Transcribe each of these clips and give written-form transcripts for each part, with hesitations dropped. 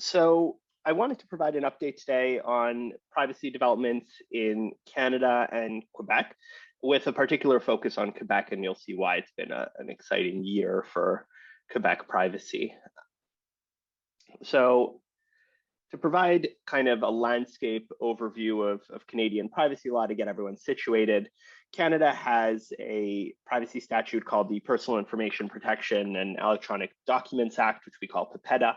So I wanted to provide an update today on privacy developments in Canada and Quebec, with a particular focus on Quebec, and you'll see why it's been an exciting year for Quebec privacy. So to provide kind of a landscape overview of Canadian privacy law to get everyone situated, Canada has a privacy statute called the Personal Information Protection and Electronic Documents Act, which we call PIPEDA.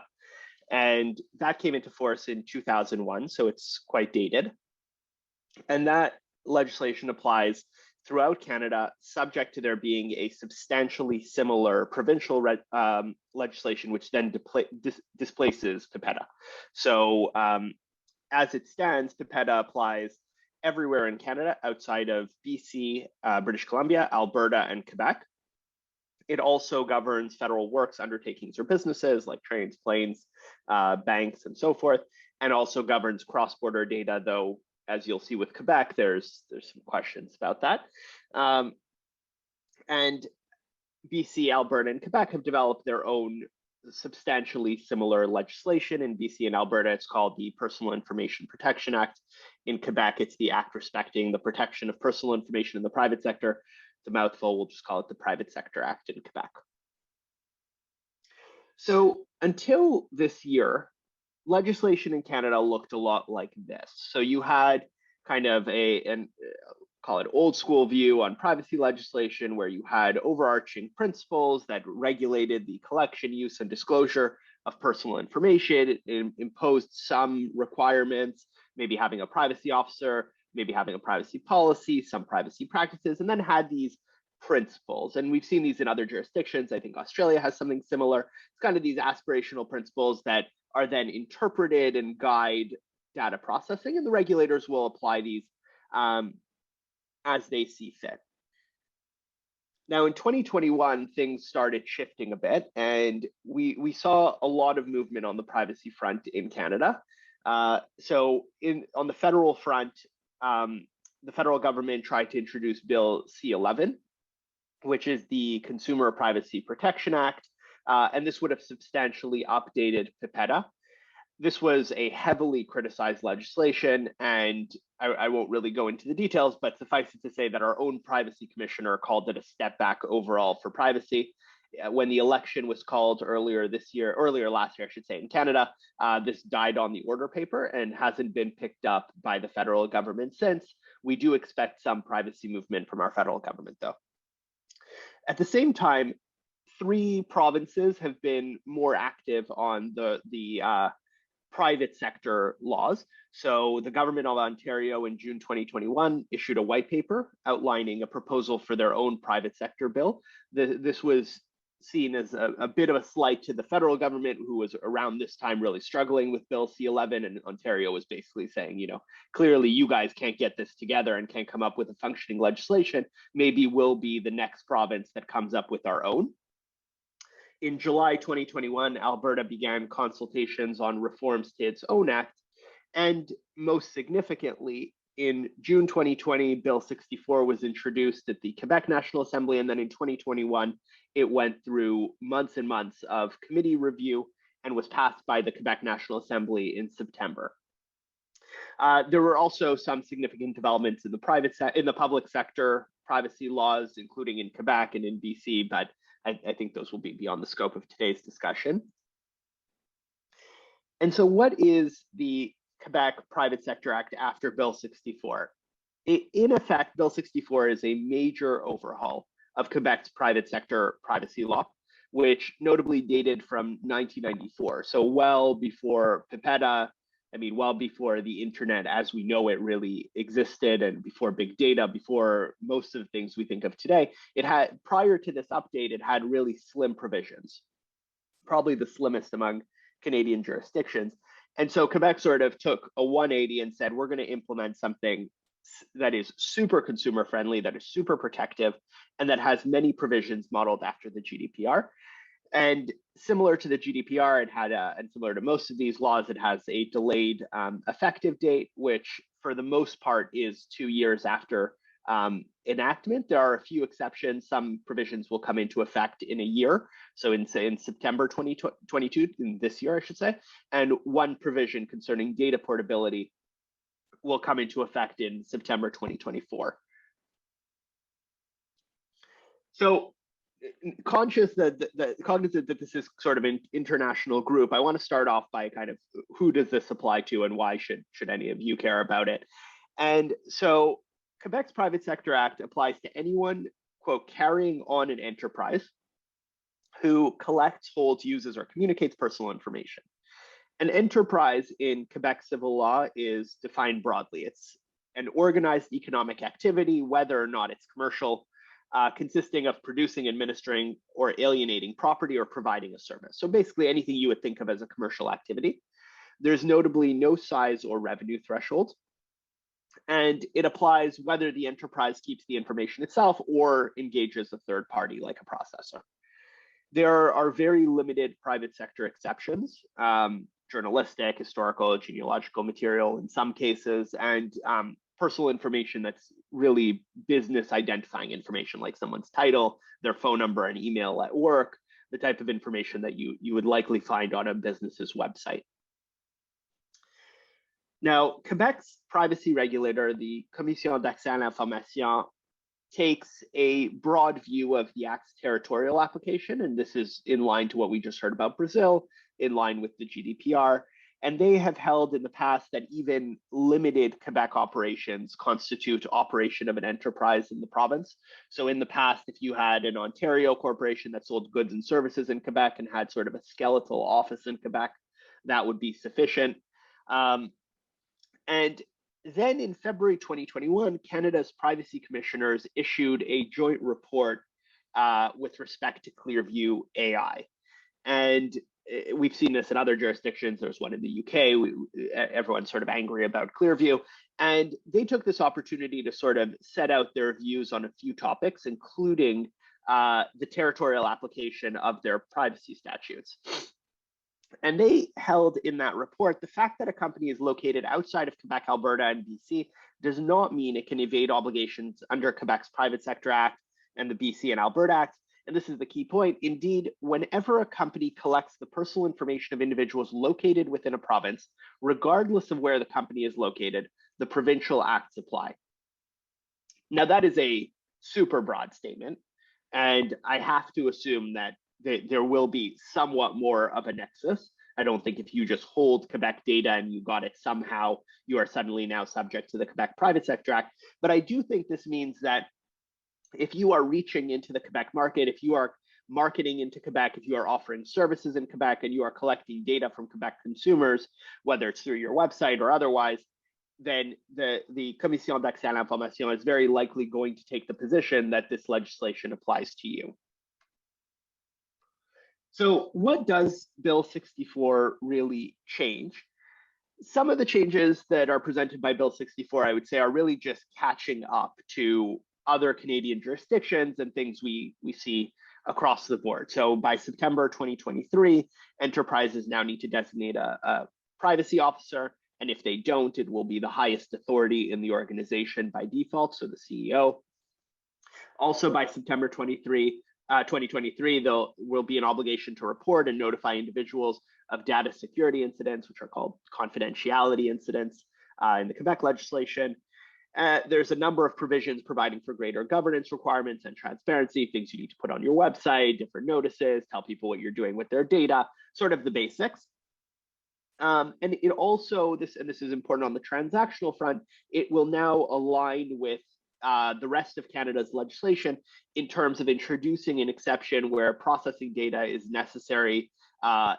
And that came into force in 2001, so it's quite dated. And that legislation applies throughout Canada, subject to there being a substantially similar provincial legislation, which then displaces PIPEDA. So as it stands, PIPEDA applies everywhere in Canada outside of BC, British Columbia, Alberta, and Quebec. It also governs federal works, undertakings, or businesses like trains, planes, banks, and so forth, and also governs cross-border data, though, as you'll see with Quebec, there's some questions about that. And BC, Alberta, and Quebec have developed their own substantially similar legislation. In BC and Alberta, it's called the Personal Information Protection Act. In Quebec, it's the Act Respecting the Protection of Personal Information in the Private Sector. It's a mouthful, we'll just call it the Private Sector Act in Quebec. So until this year, legislation in Canada looked a lot like this. So you had kind of call it old school view on privacy legislation, where you had overarching principles that regulated the collection, use, and disclosure of personal information. It imposed some requirements, maybe having a privacy officer, maybe having a privacy policy, some privacy practices, and then had these principles. And we've seen these in other jurisdictions. I think Australia has something similar. It's kind of these aspirational principles that are then interpreted and guide data processing, and the regulators will apply these as they see fit. Now, in 2021, things started shifting a bit, and we saw a lot of movement on the privacy front in Canada. So on the federal front, the federal government tried to introduce Bill C-11, which is the Consumer Privacy Protection Act, and this would have substantially updated PIPEDA. This was a heavily criticized legislation, and I won't really go into the details, but suffice it to say that our own privacy commissioner called it a step back overall for privacy. When the election was called earlier last year, I should say, in Canada, this died on the order paper and hasn't been picked up by the federal government since. We do expect some privacy movement from our federal government, though. At the same time, 3 provinces have been more active on the private sector laws. So the government of Ontario in June 2021 issued a white paper outlining a proposal for their own private sector bill. This was seen as a bit of a slight to the federal government, who was around this time really struggling with Bill C-11, and Ontario was basically saying, clearly you guys can't get this together and can't come up with a functioning legislation. Maybe we'll be the next province that comes up with our own. In July 2021, Alberta began consultations on reforms to its own act. And most significantly, in June 2020, Bill 64 was introduced at the Quebec National Assembly. And then in 2021, it went through months and months of committee review and was passed by the Quebec National Assembly in September. There were also some significant developments in the public sector privacy laws, including in Quebec and in BC, but I think those will be beyond the scope of today's discussion. And so what is the Quebec Private Sector Act after Bill 64? In effect, Bill 64 is a major overhaul of Quebec's private sector privacy law, which notably dated from 1994. So well before PIPEDA, well before the internet as we know it really existed, and before big data, before most of the things we think of today. Prior to this update, it had really slim provisions, probably the slimmest among Canadian jurisdictions. And so Quebec sort of took a 180 and said, we're going to implement something that is super consumer friendly, that is super protective, and that has many provisions modeled after the GDPR. And similar to the GDPR, and similar to most of these laws, it has a delayed effective date, which for the most part is 2 years after enactment. There are a few exceptions. Some provisions will come into effect in a year. So in September 2022, in this year, I should say, and one provision concerning data portability will come into effect in September 2024. So cognizant that this is sort of an international group, I want to start off by kind of who does this apply to and why should any of you care about it? And so Quebec's Private Sector Act applies to anyone, quote, carrying on an enterprise who collects, holds, uses, or communicates personal information. An enterprise in Quebec civil law is defined broadly. It's an organized economic activity, whether or not it's commercial, consisting of producing, administering, or alienating property or providing a service. So basically anything you would think of as a commercial activity. There's notably no size or revenue threshold. And it applies whether the enterprise keeps the information itself or engages a third party like a processor. There are very limited private sector exceptions, journalistic, historical, genealogical material in some cases, and personal information that's really business identifying information like someone's title, their phone number and email at work, the type of information that you would likely find on a business's website. Now, Quebec's privacy regulator, the Commission d'accès à l'information, takes a broad view of the Act's territorial application, and this is in line to what we just heard about Brazil, in line with the GDPR. And they have held in the past that even limited Quebec operations constitute operation of an enterprise in the province. So in the past, if you had an Ontario corporation that sold goods and services in Quebec and had sort of a skeletal office in Quebec, that would be sufficient. And then in February 2021, Canada's privacy commissioners issued a joint report with respect to Clearview AI. And we've seen this in other jurisdictions. There's one in the UK. Everyone's sort of angry about Clearview. And they took this opportunity to sort of set out their views on a few topics, including the territorial application of their privacy statutes. And they held in that report the fact that a company is located outside of Quebec, Alberta, and BC does not mean it can evade obligations under Quebec's Private Sector Act and the BC and Alberta Act. And this is the key point. Indeed, whenever a company collects the personal information of individuals located within a province, regardless of where the company is located, the provincial acts apply. Now, that is a super broad statement, and I have to assume that there will be somewhat more of a nexus. I don't think if you just hold Quebec data and you got it somehow, you are suddenly now subject to the Quebec Private Sector Act. But I do think this means that if you are reaching into the Quebec market, if you are marketing into Quebec, if you are offering services in Quebec and you are collecting data from Quebec consumers, whether it's through your website or otherwise, then the Commission d'accès à l'information is very likely going to take the position that this legislation applies to you. So what does Bill 64 really change? Some of the changes that are presented by Bill 64, I would say, are really just catching up to other Canadian jurisdictions and things we see across the board. So by September 2023, enterprises now need to designate a privacy officer. And if they don't, it will be the highest authority in the organization by default, so the CEO. Also by September 2023, there will be an obligation to report and notify individuals of data security incidents, which are called confidentiality incidents in the Quebec legislation. There's a number of provisions providing for greater governance requirements and transparency, things you need to put on your website, different notices, tell people what you're doing with their data, sort of the basics. And it also, this is important on the transactional front, it will now align with the rest of Canada's legislation in terms of introducing an exception where processing data is necessary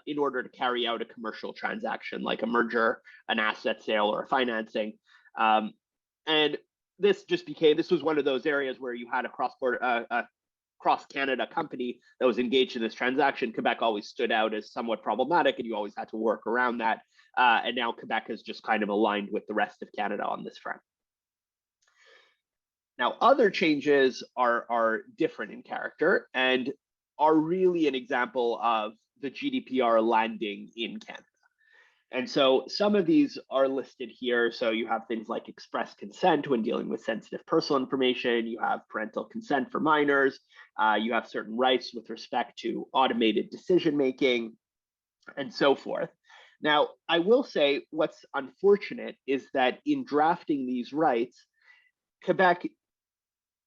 in order to carry out a commercial transaction like a merger, an asset sale, or a financing. And this was one of those areas where you had a cross-Canada company that was engaged in this transaction. Quebec always stood out as somewhat problematic, and you always had to work around that. And now Quebec has just kind of aligned with the rest of Canada on this front. Now, other changes are different in character and are really an example of the GDPR landing in Canada. And so some of these are listed here. So you have things like express consent when dealing with sensitive personal information. You have parental consent for minors. You have certain rights with respect to automated decision making and so forth. Now, I will say what's unfortunate is that in drafting these rights, Quebec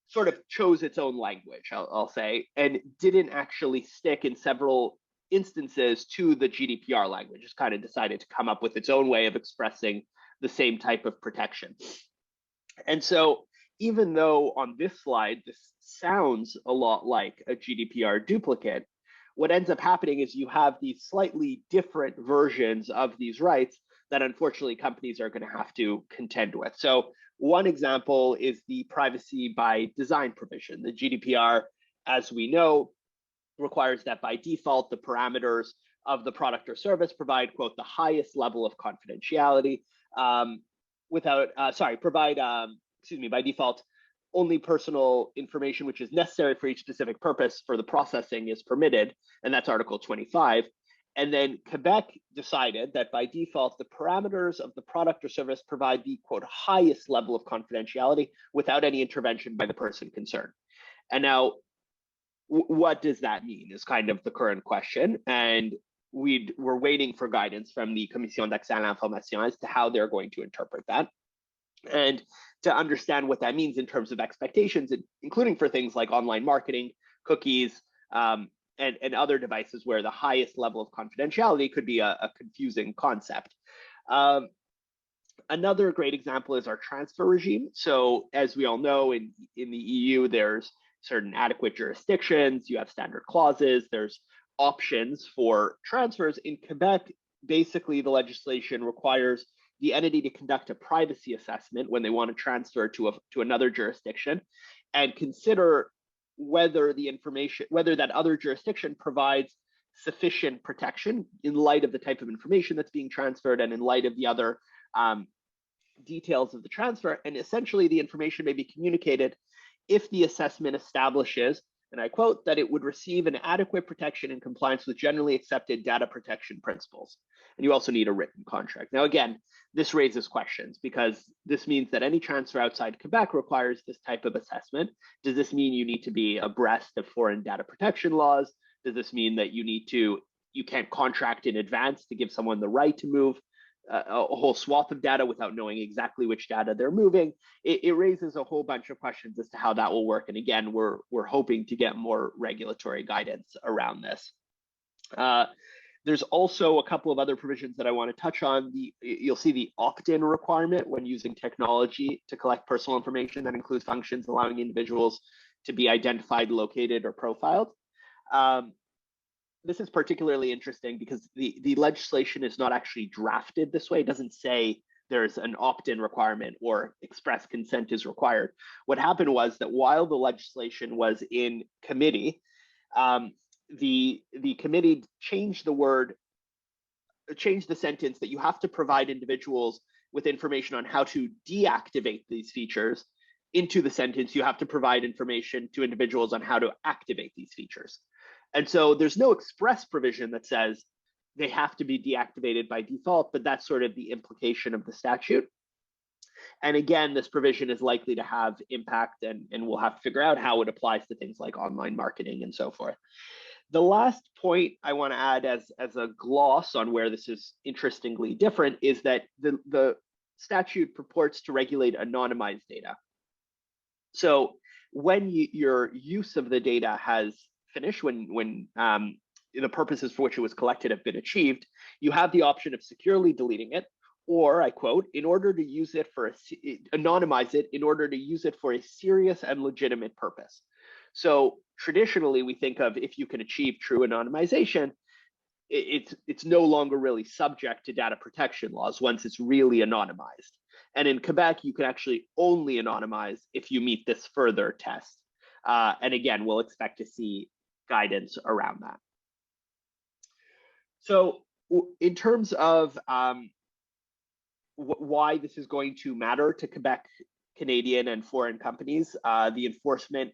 sort of chose its own language, I'll say, and didn't actually stick in several instances to the GDPR language. Just kind of decided to come up with its own way of expressing the same type of protection. And so even though on this slide, this sounds a lot like a GDPR duplicate, what ends up happening is you have these slightly different versions of these rights that unfortunately companies are going to have to contend with. So one example is the privacy by design provision. The GDPR, as we know, requires that by default, the parameters of the product or service provide, quote, the highest level of confidentiality by default, only personal information which is necessary for each specific purpose for the processing is permitted, and that's Article 25. And then Quebec decided that by default, the parameters of the product or service provide the, quote, highest level of confidentiality without any intervention by the person concerned. And now, what does that mean is kind of the current question. And we're waiting for guidance from the Commission d'accès à l'information as to how they're going to interpret that. And to understand what that means in terms of expectations, including for things like online marketing, cookies, and other devices where the highest level of confidentiality could be a confusing concept. Another great example is our transfer regime. So as we all know, in the EU, there's certain adequate jurisdictions, you have standard clauses, there's options for transfers. In Quebec, basically the legislation requires the entity to conduct a privacy assessment when they want to transfer to another jurisdiction and consider whether that other jurisdiction provides sufficient protection in light of the type of information that's being transferred and in light of the other details of the transfer. And essentially the information may be communicated if the assessment establishes, and I quote, that it would receive an adequate protection in compliance with generally accepted data protection principles. And you also need a written contract. Now, again, this raises questions because this means that any transfer outside Quebec requires this type of assessment. Does this mean you need to be abreast of foreign data protection laws? Does this mean that you can't contract in advance to give someone the right to move a whole swath of data without knowing exactly which data they're moving? It raises a whole bunch of questions as to how that will work. And again, we're hoping to get more regulatory guidance around this. There's also a couple of other provisions that I want to touch on. You'll see the opt-in requirement when using technology to collect personal information that includes functions allowing individuals to be identified, located, or profiled. This is particularly interesting because the legislation is not actually drafted this way. It doesn't say there's an opt-in requirement or express consent is required. What happened was that while the legislation was in committee, the committee changed the sentence that you have to provide individuals with information on how to deactivate these features into the sentence, you have to provide information to individuals on how to activate these features. And so there's no express provision that says they have to be deactivated by default, but that's sort of the implication of the statute. And again, this provision is likely to have impact, and we'll have to figure out how it applies to things like online marketing and so forth. The last point I want to add as a gloss on where this is interestingly different is that the statute purports to regulate anonymized data. So when your use of the data has finished, when the purposes for which it was collected have been achieved, you have the option of securely deleting it, or I quote, in order to use it anonymize it in order to use it for a serious and legitimate purpose. So traditionally, we think of if you can achieve true anonymization, it's no longer really subject to data protection laws once it's really anonymized. And in Quebec, you can actually only anonymize if you meet this further test. And again, we'll expect to see guidance around that. So in terms of why this is going to matter to Quebec, Canadian, and foreign companies, the enforcement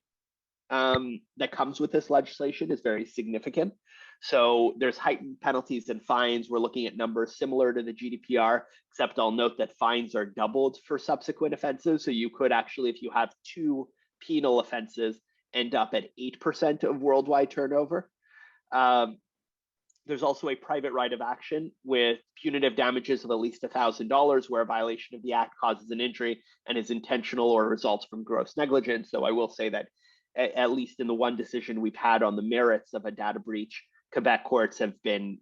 that comes with this legislation is very significant. So there's heightened penalties and fines. We're looking at numbers similar to the GDPR, except I'll note that fines are doubled for subsequent offenses. So you could actually, if you have 2 penal offenses, end up at 8% of worldwide turnover. There's also a private right of action with punitive damages of at least $1,000 where a violation of the act causes an injury and is intentional or results from gross negligence. So I will say that at least in the one decision we've had on the merits of a data breach, Quebec courts have been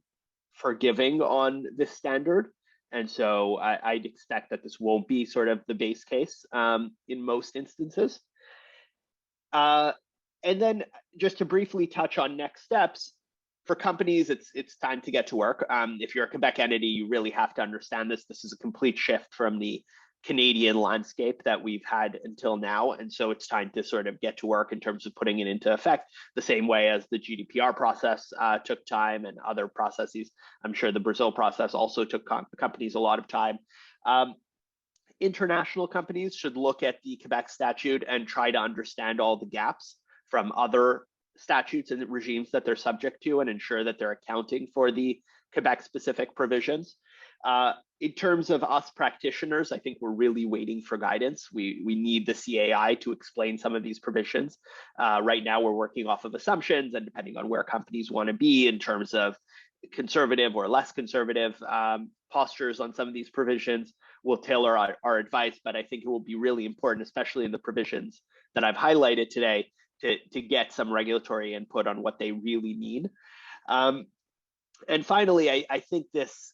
forgiving on this standard. And so I'd expect that this won't be sort of the base case in most instances. And then just to briefly touch on next steps, for companies, it's time to get to work. If you're a Quebec entity, you really have to understand this. This is a complete shift from the Canadian landscape that we've had until now. And so it's time to sort of get to work in terms of putting it into effect, the same way as the GDPR process took time and other processes. I'm sure the Brazil process also took companies a lot of time. International companies should look at the Quebec statute and try to understand all the gaps from other statutes and regimes that they're subject to and ensure that they're accounting for the Quebec specific provisions. In terms of us practitioners, I think we're really waiting for guidance. We need the CAI to explain some of these provisions. Right now, we're working off of assumptions, and depending on where companies want to be in terms of conservative or less conservative postures on some of these provisions, we'll tailor our advice. But I think it will be really important, especially in the provisions that I've highlighted today, to get some regulatory input on what they really mean. And finally, I think this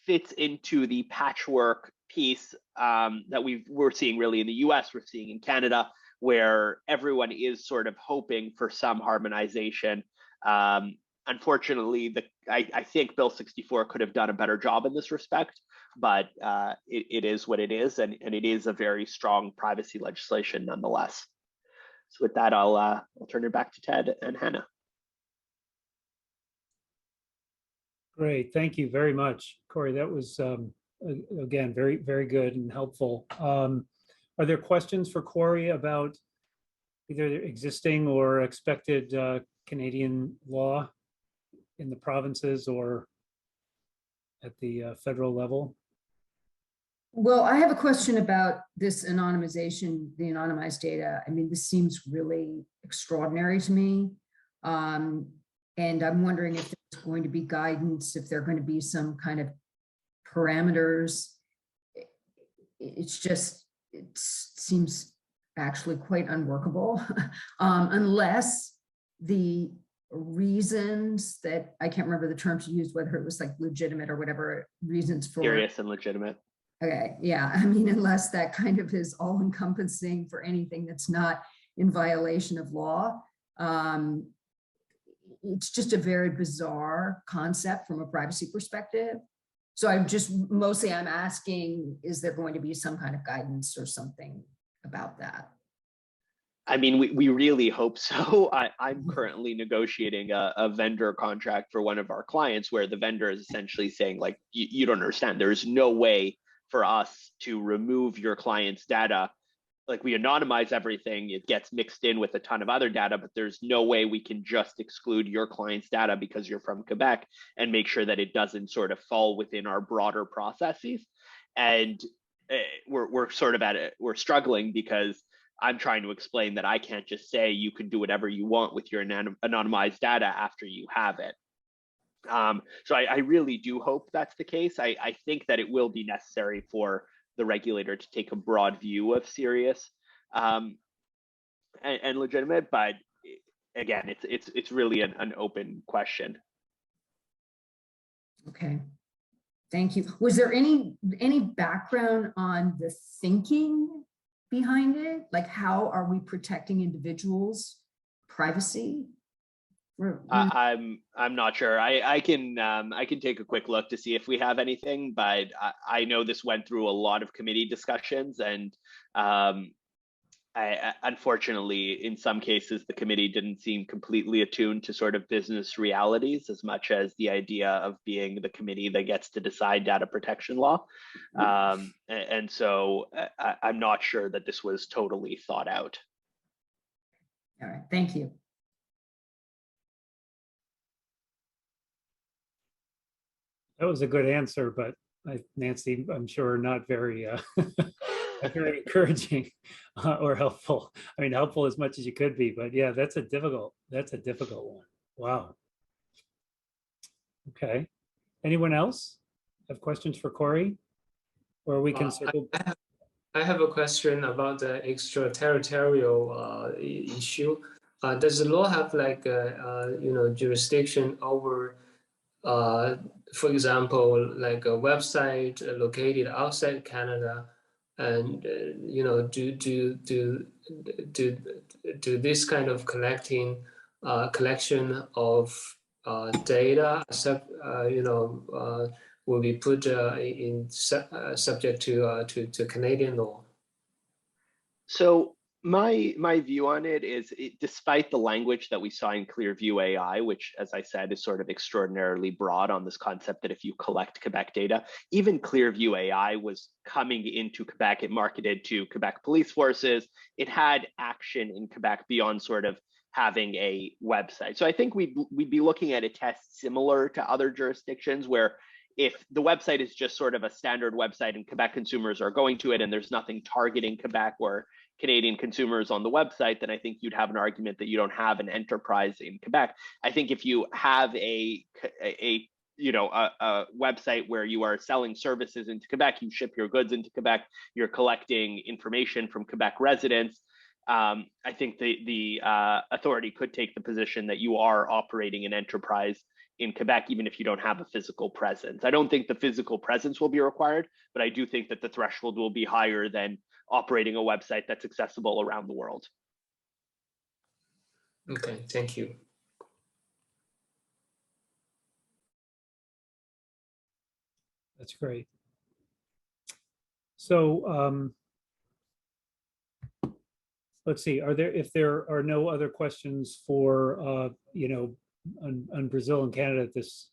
fits into the patchwork piece that we're seeing really in the US, we're seeing in Canada, where everyone is sort of hoping for some harmonization. Unfortunately, I think Bill 64 could have done a better job in this respect, but it is what it is, and it is a very strong privacy legislation nonetheless. So with that, I'll turn it back to Ted and Hannah. Great, thank you very much, Corey. That was, again, very, very good and helpful. Are there questions for Corey about either existing or expected Canadian law in the provinces or at the federal level? Well, I have a question about this anonymization, the anonymized data. I mean, this seems really extraordinary to me. And I'm wondering if there's going to be guidance, if there are going to be some kind of parameters. It seems actually quite unworkable unless the reasons that, I can't remember the terms you used, whether it was like legitimate or whatever reasons for. Serious and legitimate. Okay, yeah, I mean, unless that kind of is all encompassing for anything that's not in violation of law. It's just a very bizarre concept from a privacy perspective. So I'm asking, is there going to be some kind of guidance or something about that? I mean, we really hope so. I'm currently negotiating a vendor contract for one of our clients where the vendor is essentially saying, like, you don't understand. There's no way for us to remove your client's data. Like, we anonymize everything, it gets mixed in with a ton of other data, but there's no way we can just exclude your client's data because you're from Quebec and make sure that it doesn't sort of fall within our broader processes. And we're sort of we're struggling because I'm trying to explain that I can't just say you can do whatever you want with your anonymized data after you have it. So I really do hope that's the case. I think that it will be necessary for the regulator to take a broad view of serious and legitimate, but again, it's really an open question. Okay, thank you. Was there any background on the thinking behind it? Like, how are we protecting individuals' privacy? I'm not sure. I can take a quick look to see if we have anything, but I know this went through a lot of committee discussions, and unfortunately, in some cases, the committee didn't seem completely attuned to sort of business realities as much as the idea of being the committee that gets to decide data protection law. And so I'm not sure that this was totally thought out. All right, thank you. That was a good answer, but Nancy, I'm sure not very, not very encouraging or helpful. I mean, helpful as much as you could be, but yeah, that's a difficult one. Wow. Okay. Anyone else have questions for Corey? Or we can circle. I have a question about the extraterritorial issue. Does the law have like jurisdiction over, for example, like a website located outside Canada, and do this kind of collection of data, will be put subject to Canadian law? So my view on it is, despite the language that we saw in Clearview AI, which, as I said, is sort of extraordinarily broad on this concept that if you collect Quebec data, even Clearview AI was coming into Quebec. It marketed to Quebec police forces. It had action in Quebec beyond sort of having a website. So I think we'd be looking at a test similar to other jurisdictions, where if the website is just sort of a standard website and Quebec consumers are going to it and there's nothing targeting Quebec or Canadian consumers on the website, then I think you'd have an argument that you don't have an enterprise in Quebec. I think if you have a website where you are selling services into Quebec, you ship your goods into Quebec, you're collecting information from Quebec residents, I think the authority could take the position that you are operating an enterprise in Quebec, even if you don't have a physical presence. I don't think the physical presence will be required, but I do think that the threshold will be higher than operating a website that's accessible around the world. Okay, thank you. That's great. So let's see, if there are no other questions for, on Brazil and Canada at this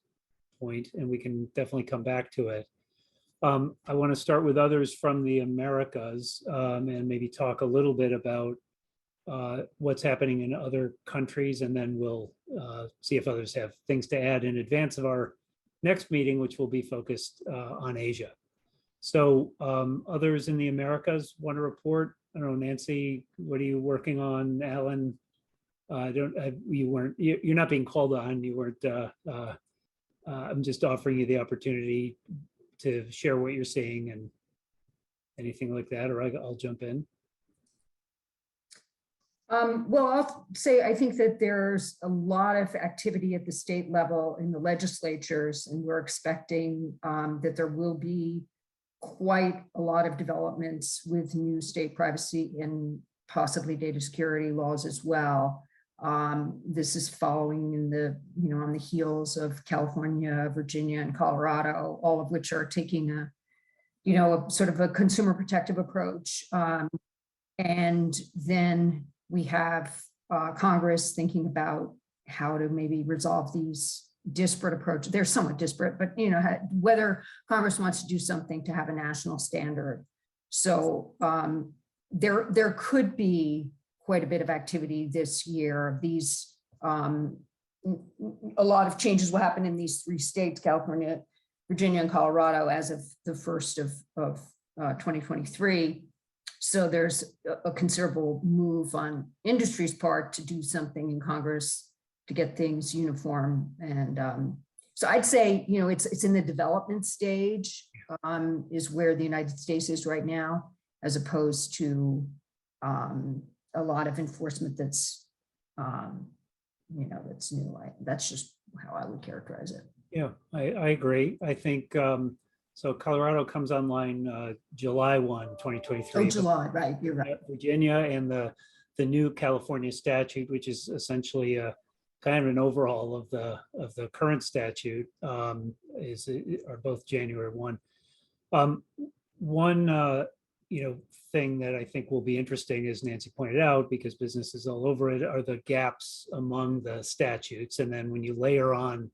point, and we can definitely come back to it. I want to start with others from the Americas, and maybe talk a little bit about what's happening in other countries, and then we'll see if others have things to add in advance of our next meeting, which will be focused on Asia. So others in the Americas want to report? I don't know, Nancy, what are you working on? Alan, you're not being called on. You weren't. I'm just offering you the opportunity to share what you're seeing and anything like that, or I'll jump in. Well, I'll say I think that there's a lot of activity at the state level in the legislatures, and we're expecting that there will be quite a lot of developments with new state privacy and possibly data security laws as well. This is following in on the heels of California, Virginia, and Colorado, all of which are taking a sort of a consumer protective approach. And then we have Congress thinking about how to maybe resolve these disparate approaches. They're somewhat disparate, but whether Congress wants to do something to have a national standard. So there could be quite a bit of activity this year. These a lot of changes will happen in these three states, California, Virginia, and Colorado, as of the 1st of 2023. So there's a considerable move on industry's part to do something in Congress to get things uniform. And so I'd say, it's in the development stage, is where the United States is right now, as opposed to a lot of enforcement that's, that's new. That's just how I would characterize it. Yeah, I agree. I think, so Colorado comes online July 1, 2023. Oh, July, right, you're right. Virginia and the new California statute, which is essentially a kind of an overhaul of the current statute, are both January 1. One thing that I think will be interesting, as Nancy pointed out, because businesses all over it, are the gaps among the statutes. And then when you layer on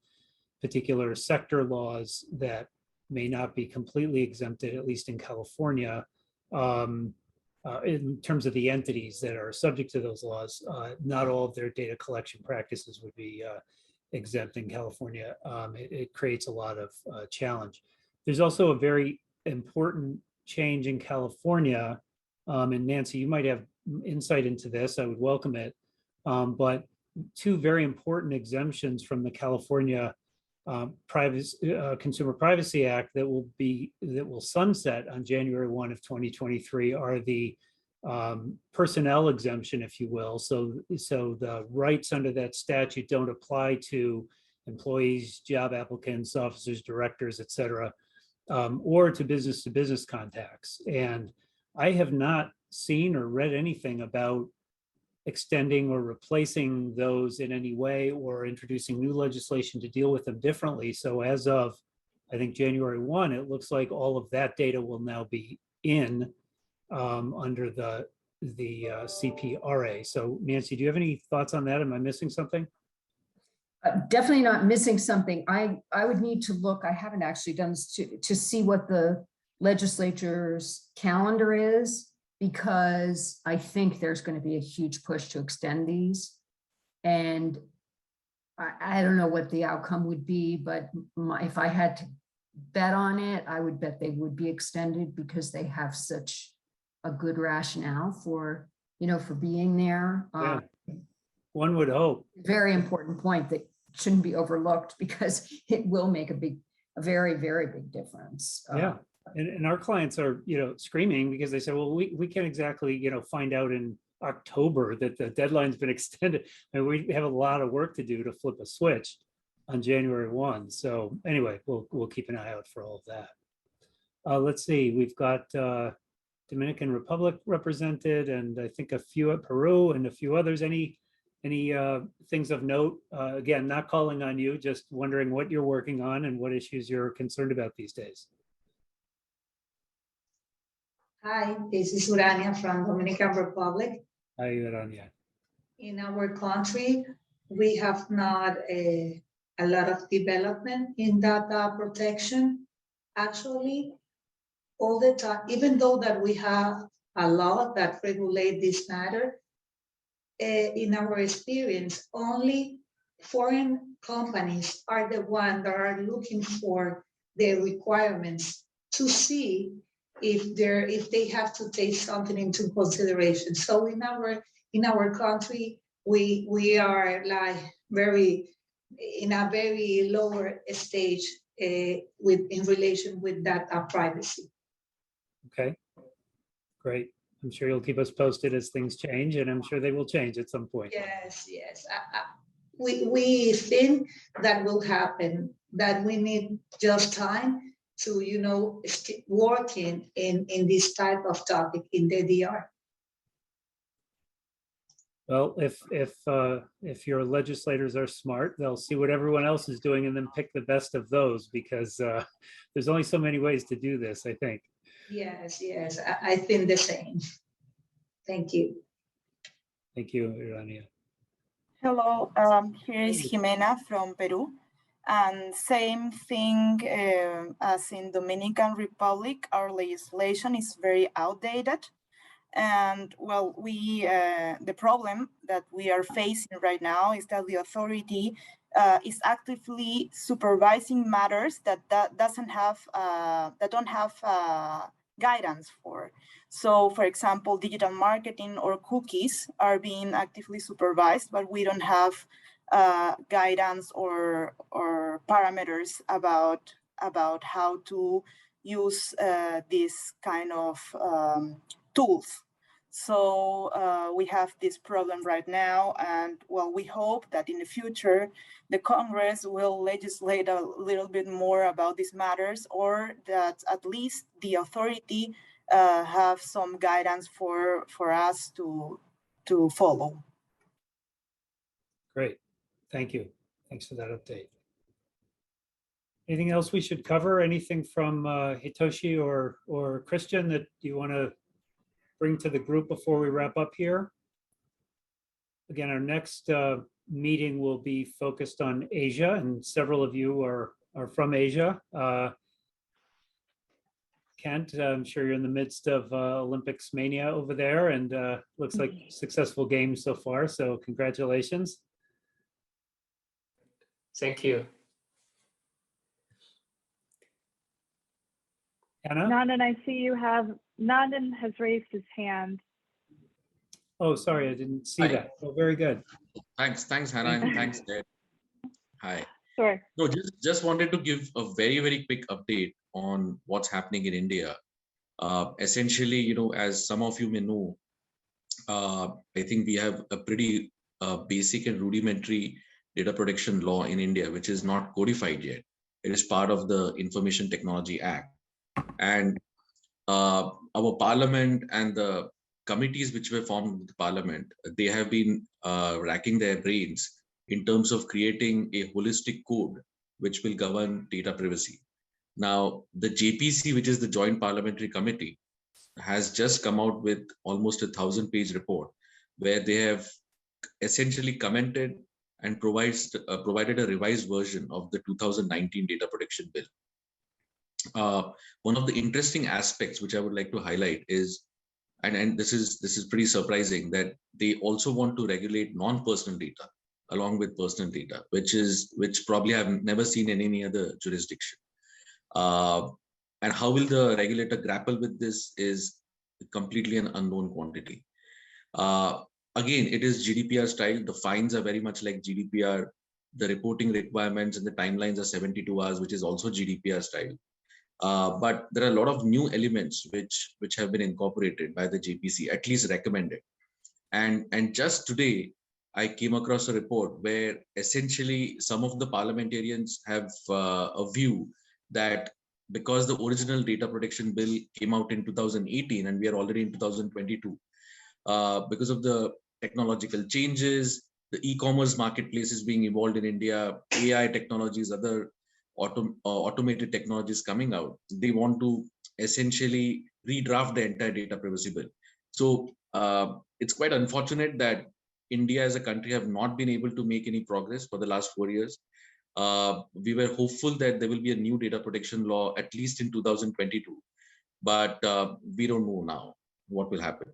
particular sector laws that may not be completely exempted, at least in California, in terms of the entities that are subject to those laws, not all of their data collection practices would be exempt in California. It creates a lot of challenge. There's also a very important change in California, and Nancy, you might have insight into this. I would welcome it. But two very important exemptions from the California Consumer Privacy Act that will sunset on January 1 of 2023 are the personnel exemption, if you will. So the rights under that statute don't apply to employees, job applicants, officers, directors, et cetera, or to business contacts. And I have not seen or read anything about extending or replacing those in any way or introducing new legislation to deal with them differently. So as of, I think, January 1, it looks like all of that data will now be in under the CPRA. So Nancy, do you have any thoughts on that? Am I missing something? Definitely not missing something. I would need to look, I haven't actually done this, to see what the legislature's calendar is, because I think there's going to be a huge push to extend these. And I don't know what the outcome would be, but if I had to bet on it, I would bet they would be extended because they have such a good rationale for, for being there. Yeah. One would hope. Very important point that shouldn't be overlooked because it will make a very, very big difference. Yeah. And our clients are, screaming because they say, well, we can't exactly, find out in October that the deadline's been extended. And we have a lot of work to do to flip a switch on January 1. So anyway, we'll keep an eye out for all of that. Let's see, we've got Dominican Republic represented, and I think a few at Peru and a few others. Any things of note? Again, not calling on you, just wondering what you're working on and what issues you're concerned about these days. Hi, this is Urania from Dominican Republic. Hi, Urania. In our country, we have not a lot of development in data protection. Actually, all the time, even though that we have a law that regulate this matter, in our experience, only foreign companies are the ones that are looking for the requirements to see if they have to take something into consideration. So in our country, we are like in a very lower stage in relation with data privacy. Okay, great. I'm sure you'll keep us posted as things change, and I'm sure they will change at some point. Yes. We think that will happen, that we need just time to, working in this type of topic in the DR. Well, if your legislators are smart, they'll see what everyone else is doing and then pick the best of those, because there's only so many ways to do this, I think. Yes, I think the same. Thank you. Thank you, Urania. Hello, here is Jimena from Peru. And same thing as in Dominican Republic, our legislation is very outdated. And well, the problem that we are facing right now is that the authority is actively supervising matters that don't have guidance for. So, for example, digital marketing or cookies are being actively supervised, but we don't have guidance or parameters about how to use this kind of tools. So we have this problem right now, and well, we hope that in the future the Congress will legislate a little bit more about these matters, or that at least the authority have some guidance for us to follow. Great, thank you. Thanks for that update. Anything else we should cover? Anything from Hitoshi or Christian that you want to bring to the group before we wrap up here? Again, our next meeting will be focused on Asia, and several of you are from Asia. Kent. I'm sure you're in the midst of Olympics mania over there, and looks like successful games so far. So congratulations. Thank you. Anna? Nandan, I see you have, Nandan has raised his hand. Oh, sorry, I didn't see Hi. that. Oh, very good. Thanks, Hannah, and thanks, Ted. Hi. Sure. No, just wanted to give a very quick update on what's happening in India. Essentially, as some of you may know, I think we have a pretty basic and rudimentary data protection law in India, which is not codified yet. It is part of the Information Technology Act. And our parliament and the committees which were formed with the parliament, they have been racking their brains in terms of creating a holistic code which will govern data privacy. Now, the JPC, which is the Joint Parliamentary Committee, has just come out with almost a 1,000-page report where they have essentially commented and provided a revised version of the 2019 Data Protection Bill. One of the interesting aspects which I would like to highlight is, and this is pretty surprising, that they also want to regulate non-personal data along with personal data, which probably I've never seen in any other jurisdiction. And how will the regulator grapple with this is completely an unknown quantity. Again, it is GDPR style. The fines are very much like GDPR. The reporting requirements and the timelines are 72 hours, which is also GDPR style. But there are a lot of new elements which have been incorporated by the JPC, at least recommended. And just today, I came across a report where essentially some of the parliamentarians have a view that because the original data protection bill came out in 2018 and we are already in 2022, because of the technological changes, the e-commerce marketplace is being evolved in India, AI technologies, other automated technologies coming out, they want to essentially redraft the entire data privacy bill. So it's quite unfortunate that India as a country have not been able to make any progress for the last 4 years. We were hopeful that there will be a new data protection law at least in 2022, but we don't know now what will happen.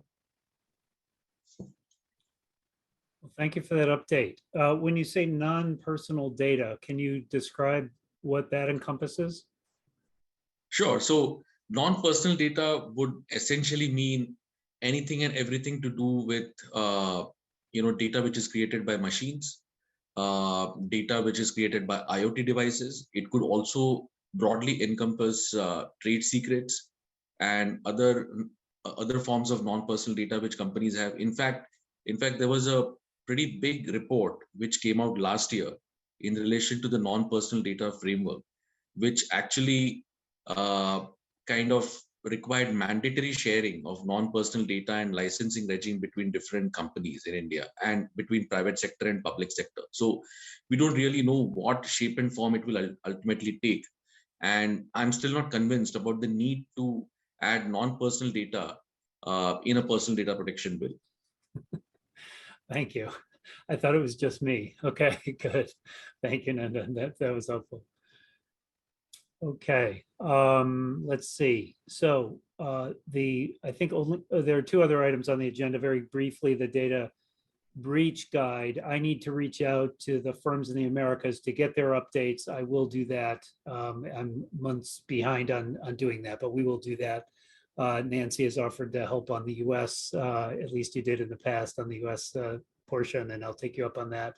Well, thank you for that update. When you say non-personal data, can you describe what that encompasses? Sure. So non-personal data would essentially mean anything and everything to do with data which is created by machines, data which is created by IoT devices. It could also broadly encompass trade secrets and other forms of non-personal data which companies have. In fact, there was a pretty big report which came out last year in relation to the non-personal data framework, which actually kind of required mandatory sharing of non-personal data and licensing regime between different companies in India and between private sector and public sector. So we don't really know what shape and form it will ultimately take. And I'm still not convinced about the need to add non-personal data in a personal data protection bill. Thank you. I thought it was just me. Okay, good. Thank you, Nandan. That was helpful. Okay, let's see. So I think only, there are two other items on the agenda. Very briefly, the data breach guide. I need to reach out to the firms in the Americas to get their updates. I will do that. I'm months behind on doing that, but we will do that. Nancy has offered to help on the US, at least you did in the past on the US portion, and I'll take you up on that.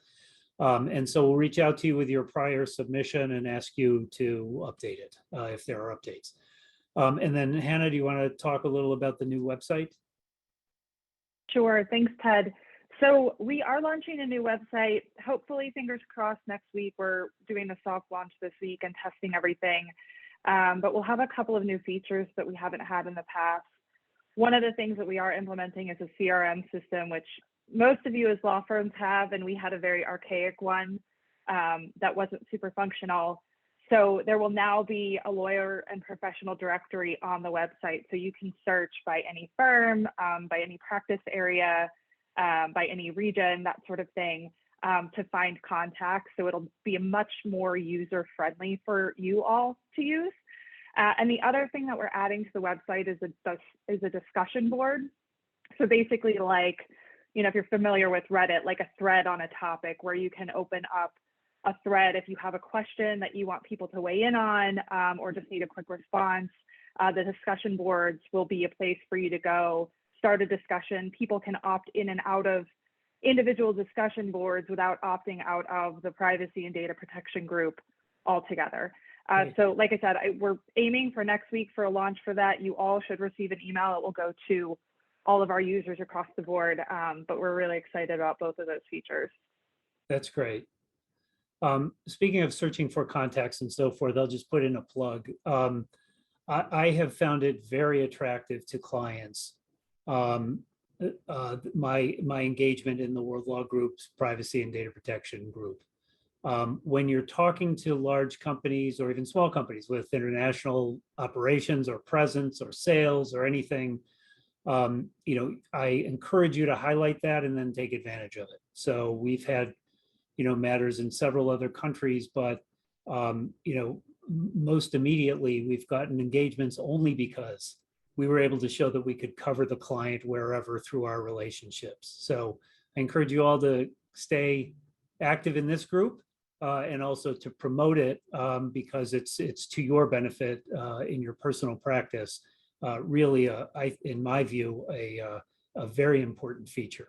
And so we'll reach out to you with your prior submission and ask you to update it if there are updates. And then Hannah, do you want to talk a little about the new website? Sure, thanks, Ted. So we are launching a new website, hopefully, fingers crossed, next week. We're doing the soft launch this week and testing everything. But we'll have a couple of new features that we haven't had in the past. One of the things that we are implementing is a CRM system, which most of you as law firms have, and we had a very archaic one that wasn't super functional. So there will now be a lawyer and professional directory on the website. So you can search by any firm, by any practice area, by any region, that sort of thing, to find contacts. So it'll be much more user-friendly for you all to use. And the other thing that we're adding to the website is a discussion board. So basically, like, you know, if you're familiar with Reddit, like a thread on a topic where you can open up a thread if you have a question that you want people to weigh in on, or just need a quick response. The discussion boards will be a place for you to go start a discussion. People can opt in and out of individual discussion boards without opting out of the privacy and data protection group altogether. So like I said, we're aiming for next week for a launch for that. You all should receive an email. It will go to all of our users across the board, but we're really excited about both of those features. That's great. Speaking of searching for contacts and so forth, I'll just put in a plug. I have found it very attractive to clients. My engagement in the World Law Group's privacy and data protection group. When you're talking to large companies or even small companies with international operations or presence or sales or anything, you know, I encourage you to highlight that and then take advantage of it. So we've had, you know, matters in several other countries, but, you know, most immediately we've gotten engagements only because we were able to show that we could cover the client wherever through our relationships. So I encourage you all to stay active in this group and also to promote it because it's to your benefit in your personal practice. Really, in my view, a very important feature.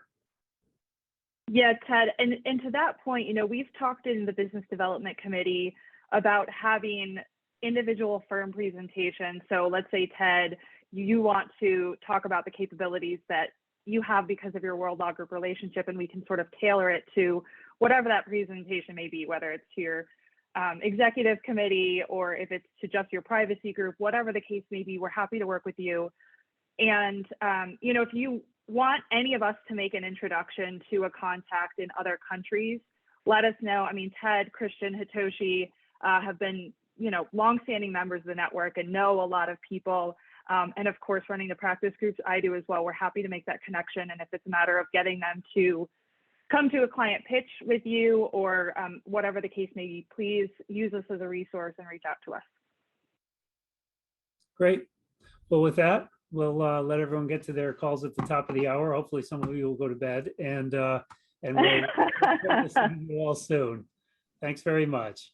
Yeah, Ted, and to that point, you know, we've talked in the business development committee about having individual firm presentations. So let's say, Ted, you want to talk about the capabilities that you have because of your World Law Group relationship, and we can sort of tailor it to whatever that presentation may be, whether it's to your executive committee or if it's to just your privacy group, whatever the case may be, we're happy to work with you. And, you know, if you want any of us to make an introduction to a contact in other countries, let us know. I mean, Ted, Christian, Hitoshi have been, you know, longstanding members of the network and know a lot of people. And of course, running the practice groups, I do as well. We're happy to make that connection. And if it's a matter of getting them to come to a client pitch with you or whatever the case may be, please use us as a resource and reach out to us. Great. Well, with that, we'll let everyone get to their calls at the top of the hour. Hopefully some of you will go to bed and we'll see you all soon. Thanks very much.